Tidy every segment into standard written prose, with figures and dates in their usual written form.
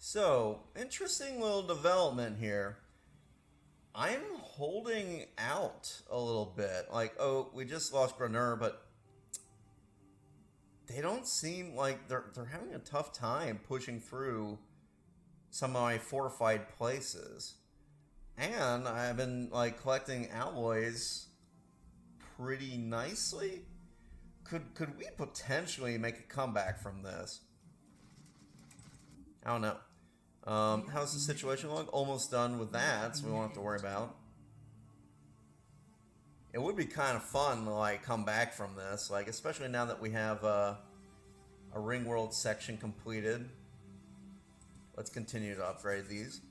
So, interesting little development here. I'm holding out a little bit. Like, oh, we just lost Grenur, but they don't seem like they're having a tough time pushing through some of my fortified places. And I've been like collecting alloys pretty nicely. Could we potentially make a comeback from this? I don't know. How's the situation look? Almost done with that, so we won't have to worry about. It would be kind of fun to like come back from this, like especially now that we have a ring world section completed. Let's continue to upgrade these.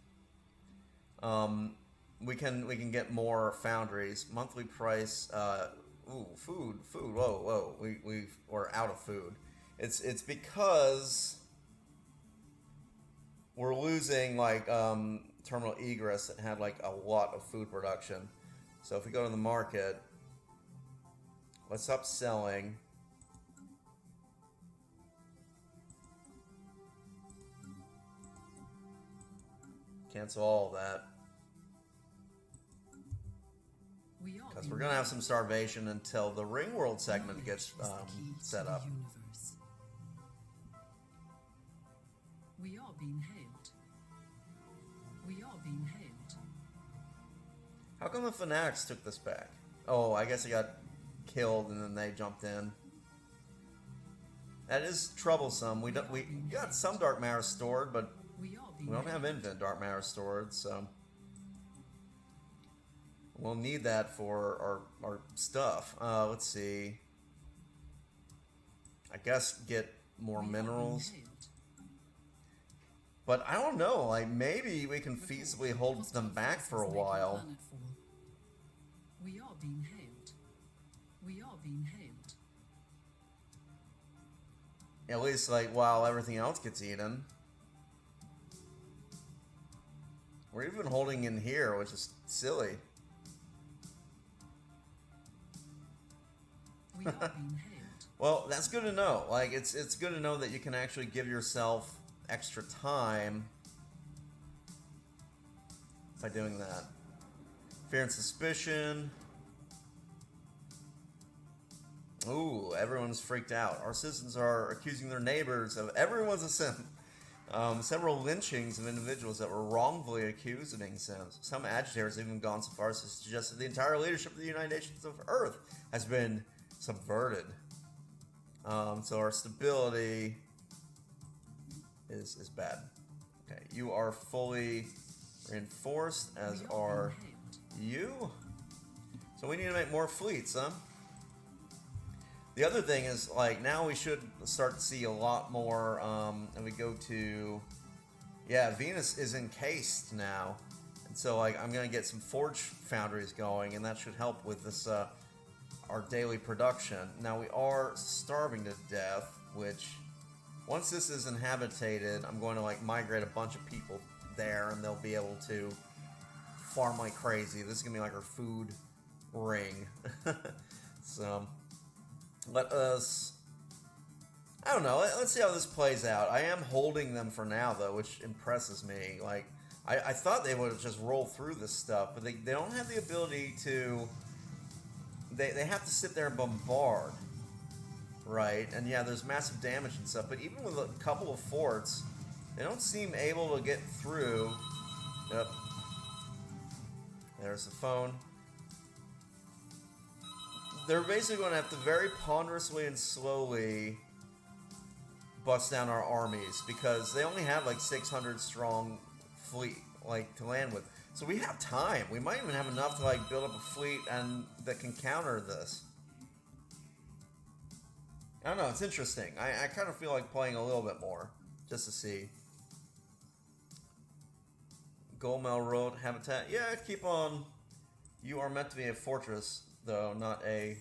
We can get more foundries. Monthly price. Food. Whoa. We're out of food. It's because we're losing like terminal egress that had like a lot of food production. So if we go to the market, let's stop selling. Cancel all of that. Because we're going to have some starvation until the ring world segment gets set up. We are being hailed. We are being hailed. How come the fanatics took this back? Oh, I guess he got killed and then they jumped in. That is troublesome. We got some dark matter stored, but we don't have infinite dark matter stored, so we'll need that for our stuff. Let's see. I guess get more minerals. But I don't know, like maybe we can feasibly hold them back for a while. We are being hailed. We are being hailed. At least like while everything else gets eaten. We're even holding in here, which is silly. We are being hailed. Well, that's good to know. Like it's good to know that you can actually give yourself extra time by doing that. Fear and suspicion. Ooh, everyone's freaked out. Our citizens are accusing their neighbors of everyone's a sin. Several lynchings of individuals that were wrongfully accused of being sins. Some agitators have even gone so far as to suggest that the entire leadership of the United Nations of Earth has been subverted. So our stability is bad. Okay, you are fully reinforced, as are you. So we need to make more fleets, huh? The other thing is, like, now we should start to see a lot more, and we go to, yeah, Venus is encased now. And so, like, I'm going to get some forge foundries going, and that should help with this, our daily production. Now, we are starving to death, which, once this is inhabited, I'm going to, like, migrate a bunch of people there, and they'll be able to farm like crazy. This is going to be like our food ring. So let us, I don't know, let's see how this plays out. I am holding them for now, though, which impresses me. Like, I thought they would just roll through this stuff, but they don't have the ability to, they have to sit there and bombard, right? And yeah, there's massive damage and stuff, but even with a couple of forts, they don't seem able to get through. Yep. There's the phone. They're basically going to have to very ponderously and slowly bust down our armies because they only have like 600 strong fleet like to land with. So we have time. We might even have enough to like build up a fleet and that can counter this. I don't know. It's interesting. I kind of feel like playing a little bit more just to see. Goldmel Road habitat. Yeah, keep on. You are meant to be a fortress, though, not a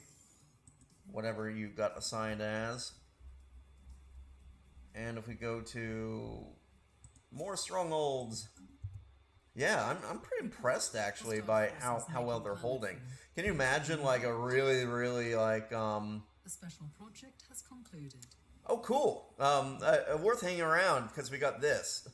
whatever you got assigned as. And if we go to more strongholds, yeah, I'm pretty impressed actually by how well they're holding. Can you imagine like a really like The special project has concluded. Oh, cool. Worth hanging around because we got this.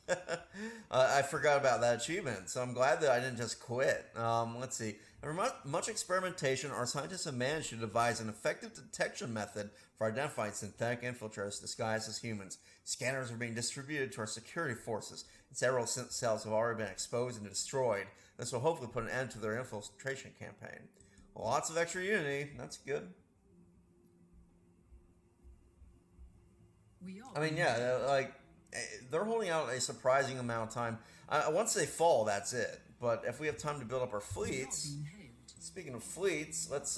I forgot about that achievement, so I'm glad that I didn't just quit. Let's see. After much experimentation, our scientists have managed to devise an effective detection method for identifying synthetic infiltrators disguised as humans. Scanners are being distributed to our security forces, and several cells have already been exposed and destroyed. This will hopefully put an end to their infiltration campaign. Lots of extra unity. That's good. I mean, yeah, like, they're holding out a surprising amount of time. Once they fall, that's it. But if we have time to build up our fleets, speaking of fleets, let's,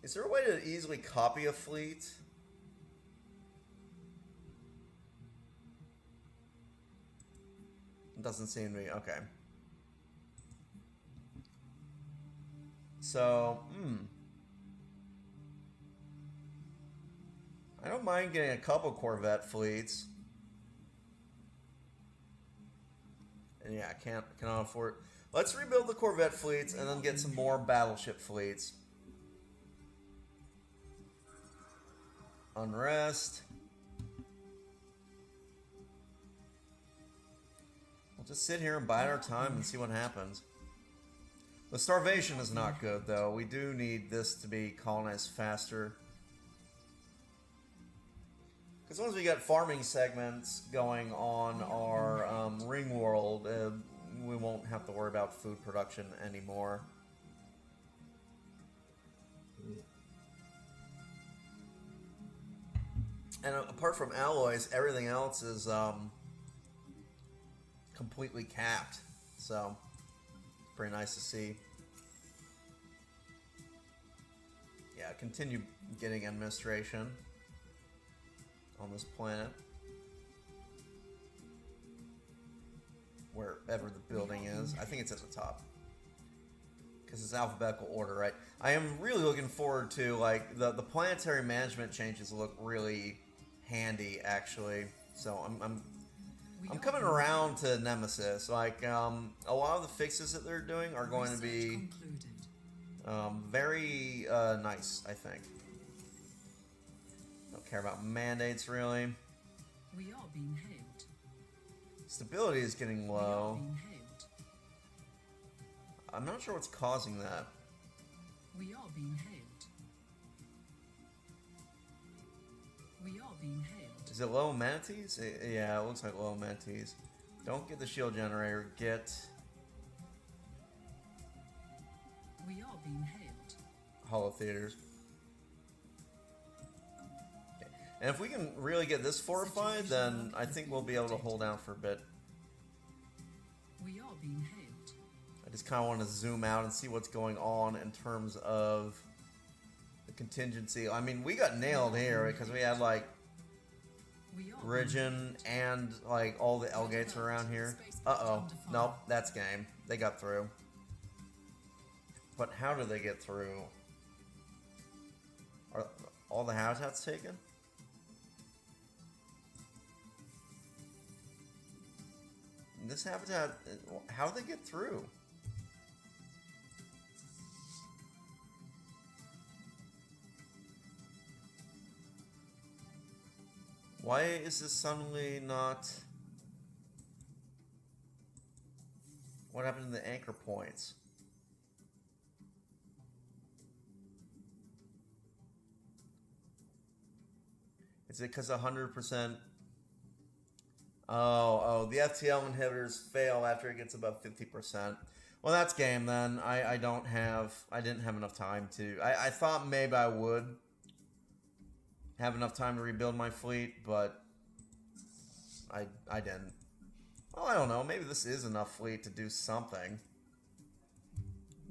is there a way to easily copy a fleet? It doesn't seem to be, okay. So, I don't mind getting a couple Corvette fleets. And yeah, cannot afford. Let's rebuild the Corvette fleets and then get some more battleship fleets. Unrest. We'll just sit here and bide our time and see what happens. The starvation is not good, though. We do need this to be colonized faster. Because once we get farming segments going on our ring world, we won't have to worry about food production anymore. And apart from alloys, everything else is completely capped. So, it's pretty nice to see. Yeah, continue getting administration on this planet, wherever the building is. I think it's at the top because it's alphabetical order, right? I am really looking forward to, like, the planetary management changes look really handy, actually. So I'm coming around to Nemesis. Like, a lot of the fixes that they're doing are going to be very nice, I think. Care about mandates, really. We are being hailed. Stability is getting We are low. being hailed. I'm not sure what's causing that. We are being hailed. We are being hailed. Is it low manatees? Yeah, it looks like low manatees. Don't get the shield generator. Get We are being hailed. hollow theaters. And if we can really get this fortified, then I think we'll be able to hold down for a bit. We are being hailed. I just kind of want to zoom out and see what's going on in terms of the contingency. I mean, we got nailed here because we had, like, We are Ridgeon and, like, all the L gates around here. Uh-oh. Nope, that's game. They got through. But how did they get through? Are all the habitats taken? This habitat, how did they get through? Why is this suddenly not... What happened to the anchor points? Is it because 100%... Oh, the FTL inhibitors fail after it gets above 50%. Well, that's game then. I didn't have enough time to... I thought maybe I would have enough time to rebuild my fleet, but I didn't. Well, I don't know. Maybe this is enough fleet to do something.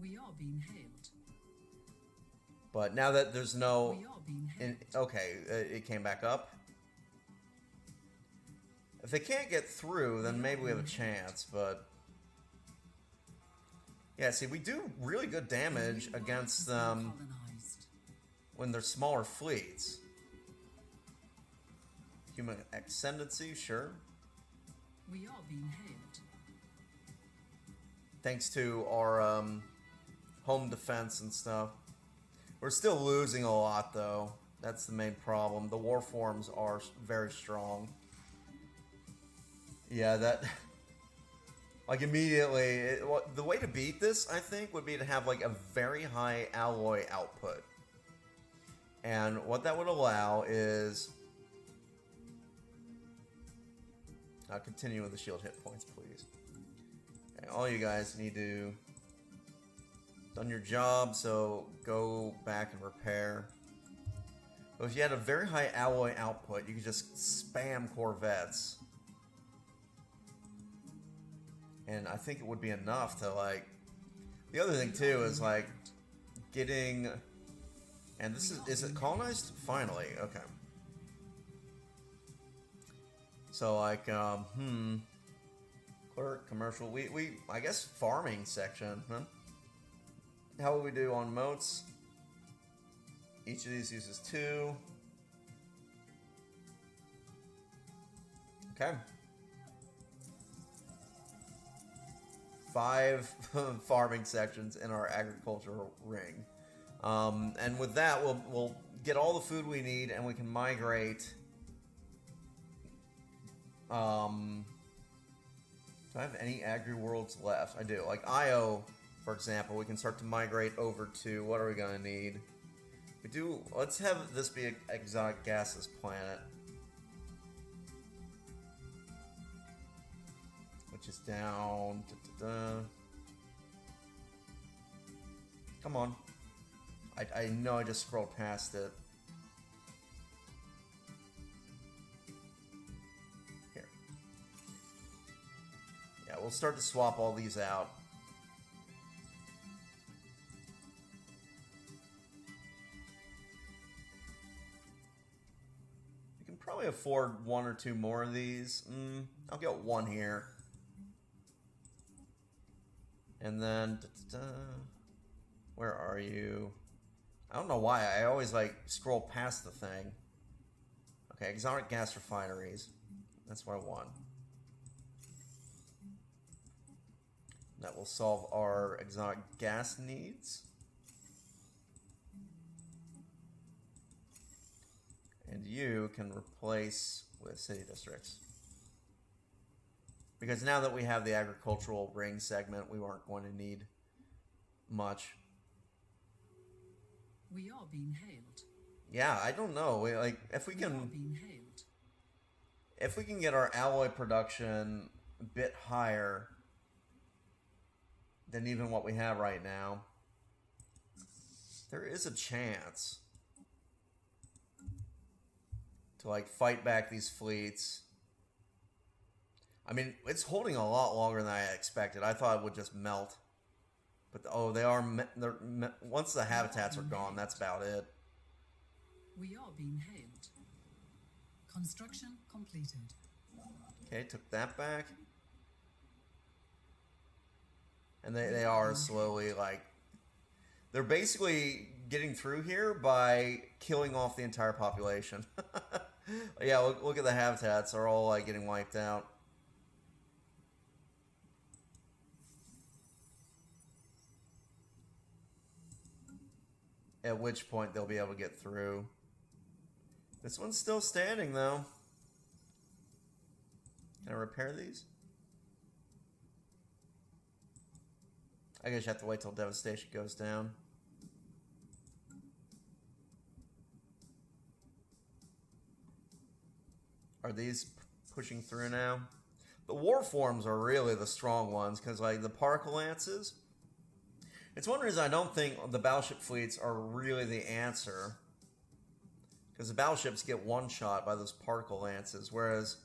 We are being hailed. But now that there's no... We are being hailed. Okay, it came back up. If they can't get through, then maybe we have a chance, but... Yeah, see, we do really good damage against them when they're smaller fleets. Human ascendancy, sure. We are being hailed. Thanks to our home defense and stuff. We're still losing a lot, though. That's the main problem. The war forms are very strong. Yeah, that... Like, immediately... the way to beat this, I think, would be to have, like, a very high alloy output. And what that would allow is... continue with the shield hit points, please. Okay, all you guys need to... Done your job, so go back and repair. But if you had a very high alloy output, you could just spam Corvettes. And I think it would be enough to, like... The other thing, too, is, like, getting... And this is it colonized? Finally, okay. So, like, clerk, commercial, I guess farming section, huh? How would we do on moats? Each of these uses 2. Okay. 5 farming sections in our agricultural ring. And with that, we'll get all the food we need, and we can migrate. Do I have any agri-worlds left? I do. Like Io, for example, we can start to migrate over to, what are we going to need? We do, let's have this be an exotic gases planet. Which is down. Come on. I know I just scrolled past it. Here. Yeah, we'll start to swap all these out. We can probably afford 1 or 2 more of these. I'll get 1 here. And then... where are you? I don't know why. I always, like, scroll past the thing. Okay, exotic gas refineries. That's what I want. That will solve our exotic gas needs. And you can replace with city districts. Because now that we have the agricultural ring segment, we weren't going to need much. We are being hailed. Yeah, I don't know. Like, if we We are can, being hailed. if we can get our alloy production a bit higher than even what we have right now, there is a chance to, like, fight back these fleets. I mean, it's holding a lot longer than I expected. I thought it would just melt. But, oh, they are... once the habitats are gone, that's about it. We are being hailed. Construction completed. Okay, took that back. And they are slowly, like... They're basically getting through here by killing off the entire population. Yeah, look at the habitats. They're all, like, getting wiped out. At which point they'll be able to get through. This one's still standing, though. Can I repair these? I guess you have to wait till devastation goes down. Are these pushing through now? The war forms are really the strong ones, because, like, the particle lances... It's one reason I don't think the battleship fleets are really the answer. Because the battleships get one-shot by those particle lances, whereas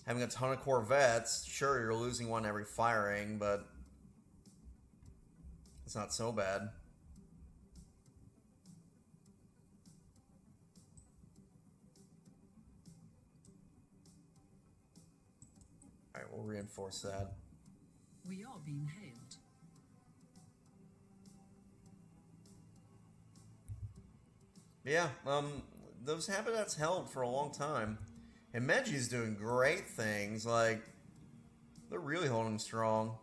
having a ton of corvettes, sure, you're losing one every firing, but it's not so bad. Alright, we'll reinforce that. We are being hailed. Yeah, those habitats held for a long time. And Meji's doing great things, like, they're really holding strong.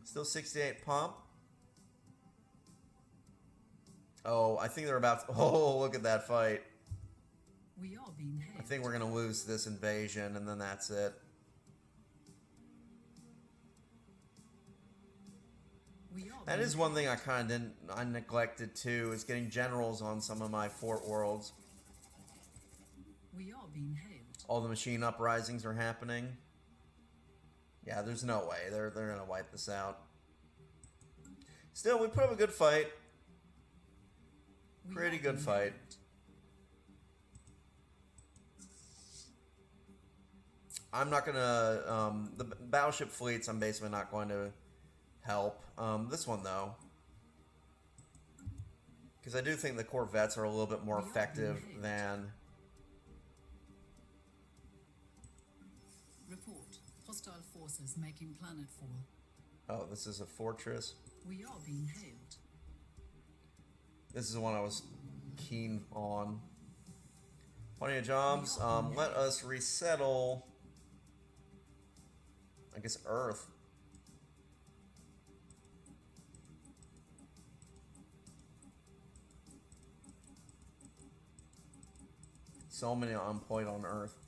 Still 68 pump. Oh, I think they're about to... Oh, look at that fight. We are being I hailed. think we're going to lose this invasion, and then that's it. We are That being is one thing hailed. I neglected too, is getting generals on some of my fort worlds. We are being hailed. All the machine uprisings are happening. Yeah, there's no way. They're going to wipe this out. Still, we put up a good fight. We Pretty are good being fight. hailed. I'm not going to... the battleship fleets, I'm basically not going to help. This one, though. Because I do think the corvettes are a little bit more We are effective being hailed. than... Report. Hostile forces making planetfall. Oh, this is a fortress. We are being hailed. This is the one I was keen on. Plenty of jobs. Let us resettle... I guess Earth. So many unemployed on Earth.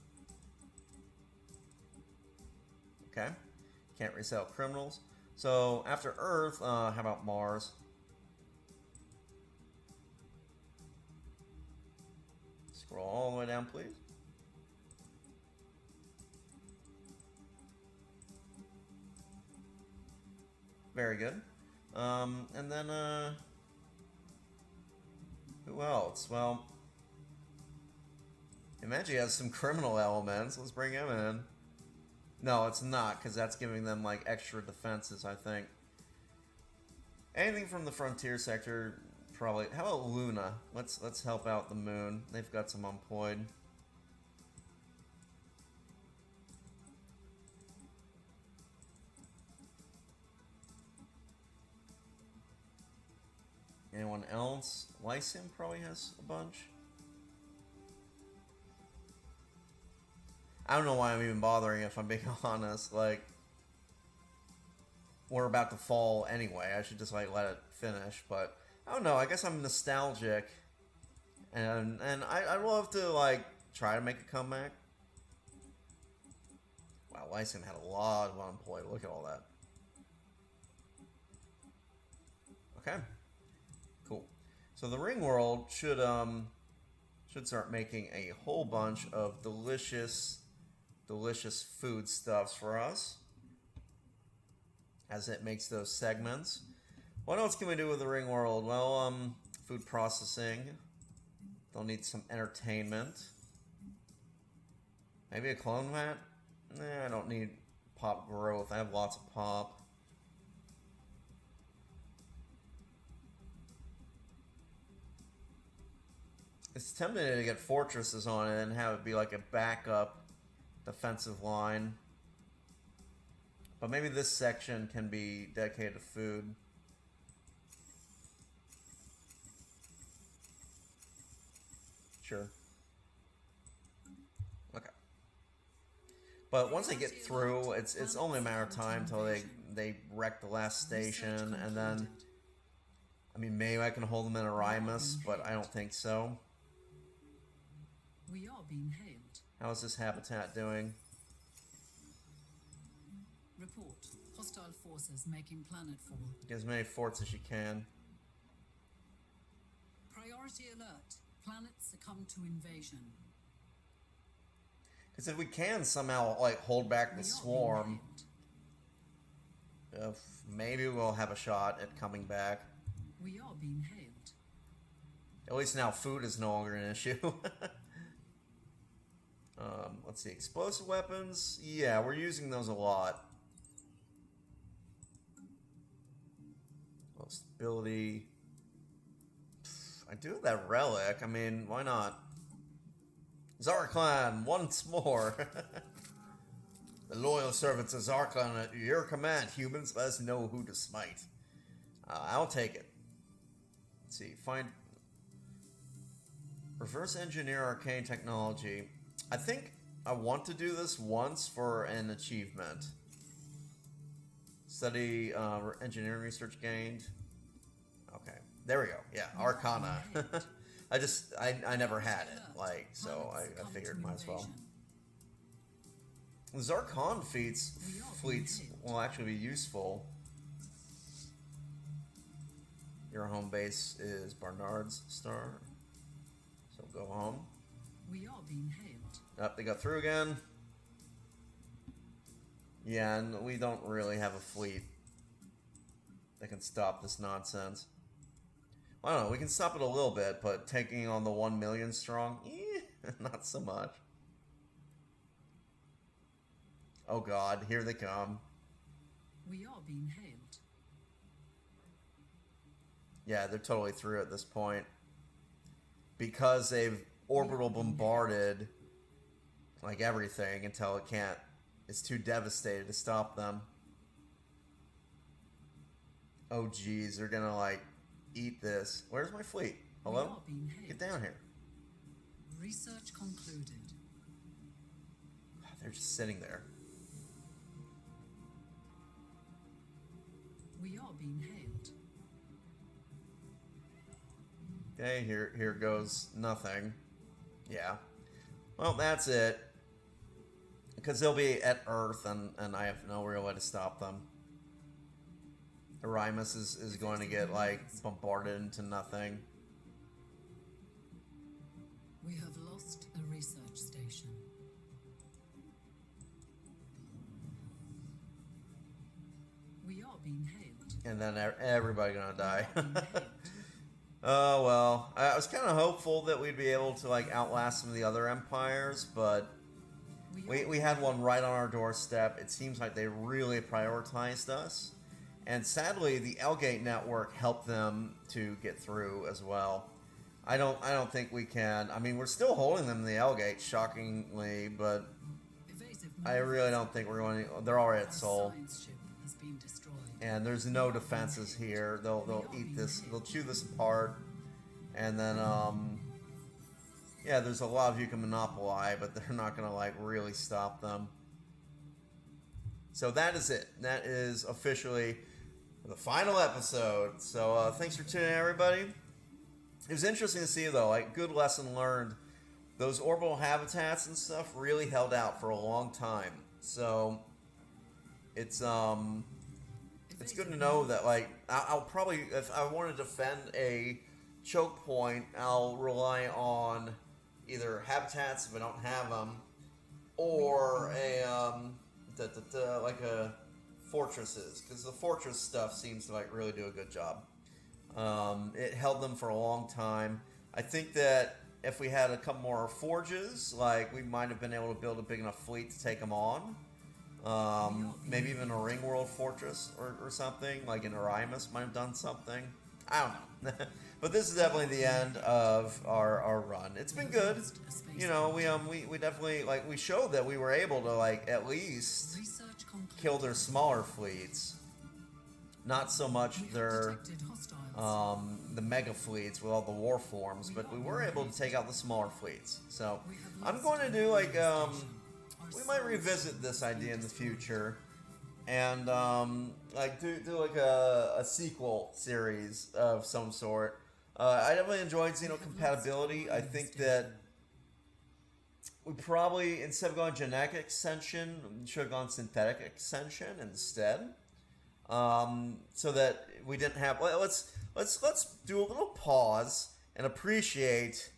Okay. Can't resell criminals. So after Earth, how about Mars? Scroll all the way down, please. Very good. And then, who else? Well, Imagine has some criminal elements. Let's bring him in. No, it's not, because that's giving them, like, extra defenses, I think. Anything from the frontier sector, probably. How about Luna? Let's help out the moon. They've got some unemployed. Anyone else? Lysium probably has a bunch. I don't know why I'm even bothering, if I'm being honest. Like, we're about to fall anyway. I should just, like, let it finish. But, I don't know. I guess I'm nostalgic. And I'd love to, like, try to make a comeback. Wow, Lysium had a lot of unemployed. Look at all that. Okay. Cool. So the ring world should start making a whole bunch of delicious foodstuffs for us as it makes those segments. What else can we do with the ring world? Well, food processing. They'll need some entertainment. Maybe a clone vat? Nah, I don't need pop growth. I have lots of pop. It's tempting to get fortresses on it and have it be like a backup defensive line. But maybe this section can be dedicated to food. Sure. Okay. But once they get through, it's only a matter of time until they wreck the last station, and then, I mean, maybe I can hold them in Arimus, but I don't think so. We are being hailed. How is this habitat doing? Report. Hostile forces making planetfall. Get as many forts as you can. Priority alert. Planets succumb to invasion. Because if we can somehow, like, hold back We the are swarm, being hailed. maybe we'll have a shot at coming back. We are being hailed. At least now food is no longer an issue. Let's see, explosive weapons. Yeah, we're using those a lot. Well, stability. I do have that relic. I mean, why not? Zarklan, once more. The loyal servants of Zarklan at your command, humans. Let us know who to smite. I'll take it. Let's see, find... Reverse engineer arcane technology. I think I want to do this once for an achievement. Study engineering research gained. Okay. There we go. Yeah, Arcana. I never had it, like, so I figured might as well. Zarkon fleets will actually be useful. Your home base is Barnard's Star, so go home. We are being hailed. Up, they got through again. Yeah, and we don't really have a fleet that can stop this nonsense. Well, I don't know, we can stop it a little bit, but taking on the 1 million strong, not so much. Oh god, here they come. We are being hailed. Yeah, they're totally through at this point. Because they've orbital bombarded like everything until it can't, it's too devastated to stop them. Oh geez, they're gonna like eat this. Where's my fleet? Hello? Get down here. Research concluded. They're just sitting there. We are being hailed. Okay, here goes nothing. Yeah. Well, that's it. Because they'll be at Earth, and I have no real way to stop them. Arimus is going to get, like, bombarded into nothing. We have lost a research station. We are being hailed. And then everybody gonna die. We are being hailed. Oh, well. I was kind of hopeful that we'd be able to, like, outlast some of the other empires, but we had one right on our doorstep. It seems like they really prioritized us. And sadly, the L-Gate network helped them to get through as well. I don't think we can. I mean, we're still holding them in the L-Gate, shockingly, but I really don't think we're going to. They're already at Sol. And there's no defenses here. They'll eat this. They'll chew this apart. And then, yeah, there's a lot of you can monopolize, but they're not going to, like, really stop them. So that is it. That is officially the final episode. So thanks for tuning in, everybody. It was interesting to see, though, like, good lesson learned. Those orbital habitats and stuff really held out for a long time. So it's good to know that, like, I'll probably, if I want to defend a choke point, I'll rely on either habitats if I don't have them, or like a fortresses, because the fortress stuff seems to, like, really do a good job. It held them for a long time. I think that if we had a couple more forges, like, we might have been able to build a big enough fleet to take them on. Maybe even a ring world fortress or something, like an Arimus might have done something. I don't know. But this is definitely the end of our run. It's been good. You know, we definitely, like, we showed that we were able to, like, at least kill their smaller fleets. Not so much their the mega fleets with all the war forms, but we were able to take out the smaller fleets. So I'm going to do, like, we might revisit this idea in the future, and like do like a sequel series of some sort. I definitely enjoyed Xeno Compatibility. I think that we probably, instead of going genetic extension, should have gone synthetic extension instead. So that we didn't have. Let's do a little pause and appreciate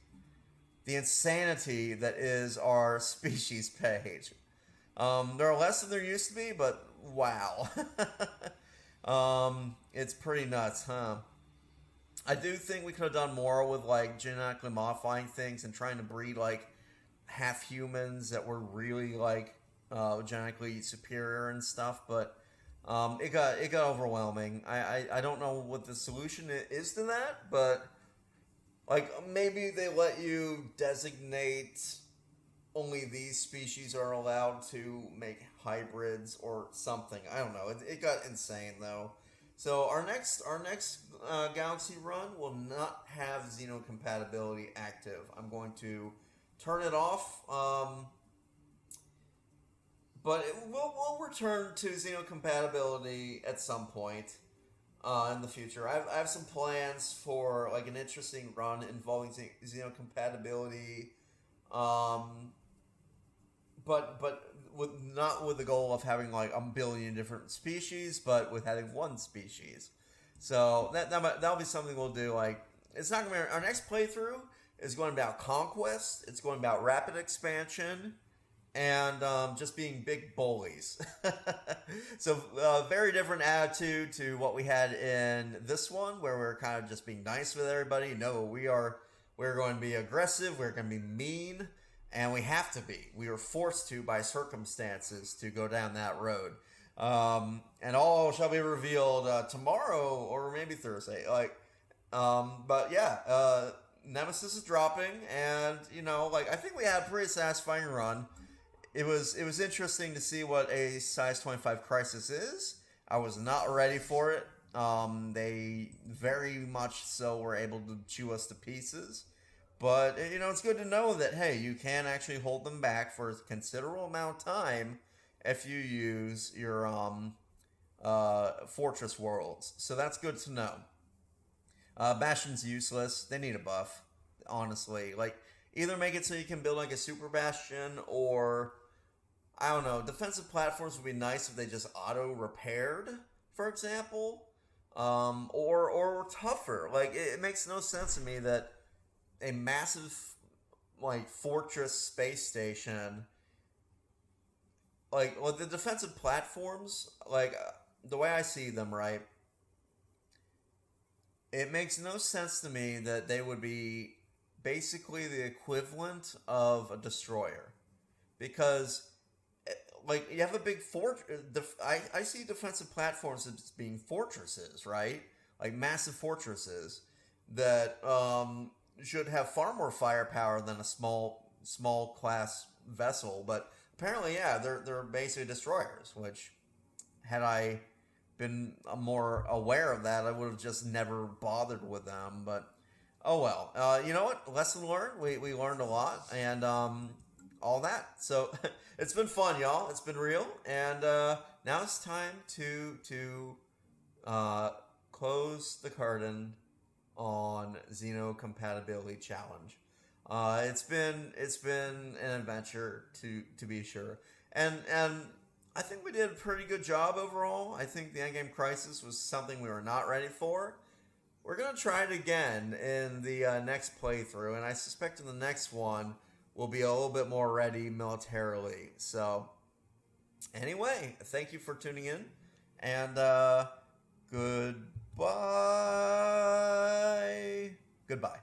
the insanity that is our species page. There are less than there used to be, but wow. It's pretty nuts, huh? I do think we could have done more with, like, genetically modifying things and trying to breed, like, half humans that were really, like, genetically superior and stuff, but it got overwhelming. I don't know what the solution is to that, but, like, maybe they let you designate only these species are allowed to make hybrids or something. I don't know. It got insane, though. So our next Galaxy run will not have Xeno Compatibility active. I'm going to turn it off. But we'll return to Xeno Compatibility at some point. in the future. I have some plans for like an interesting run involving Xeno compatibility, but with not with the goal of having like a billion different species, but with having one species. So that'll be something we'll do. Like it's not gonna be our next playthrough is going about conquest. It's going about rapid expansion and just being big bullies. So very different attitude to what we had in this one, where we're kind of just being nice with everybody. No, we're going to be aggressive. We're going to be mean, and we have to be. We are forced to by circumstances to go down that road. And all shall be revealed tomorrow or maybe Thursday. But yeah, Nemesis is dropping, and I think we had a pretty satisfying run. It was interesting to see what a size 25 crisis is. I was not ready for it. They very much so were able to chew us to pieces. But it's good to know that hey, you can actually hold them back for a considerable amount of time if you use your fortress worlds. So that's good to know. Bastion's useless. They need a buff, honestly. Like, either make it so you can build like a super bastion, or I don't know. Defensive platforms would be nice if they just auto repaired, for example, or tougher. Like, it makes no sense to me that a massive like fortress space station, like the defensive platforms, like the way I see them, right? It makes no sense to me that they would be basically the equivalent of a destroyer, because like you have a big fort. I see defensive platforms as being fortresses, right? Like massive fortresses that should have far more firepower than a small class vessel. But apparently, yeah, they're basically destroyers. Which, had I been more aware of that, I would have just never bothered with them. But oh well. You know what? Lesson learned. We learned a lot, and all that. So it's been fun, y'all. It's been real, and now it's time to close the curtain on Xeno Compatibility Challenge. It's been an adventure to be sure, and I think we did a pretty good job overall. I think the endgame crisis was something we were not ready for. We're gonna try it again in the next playthrough, and I suspect in the next one we'll be a little bit more ready militarily. So, anyway, thank you for tuning in, and goodbye. Goodbye.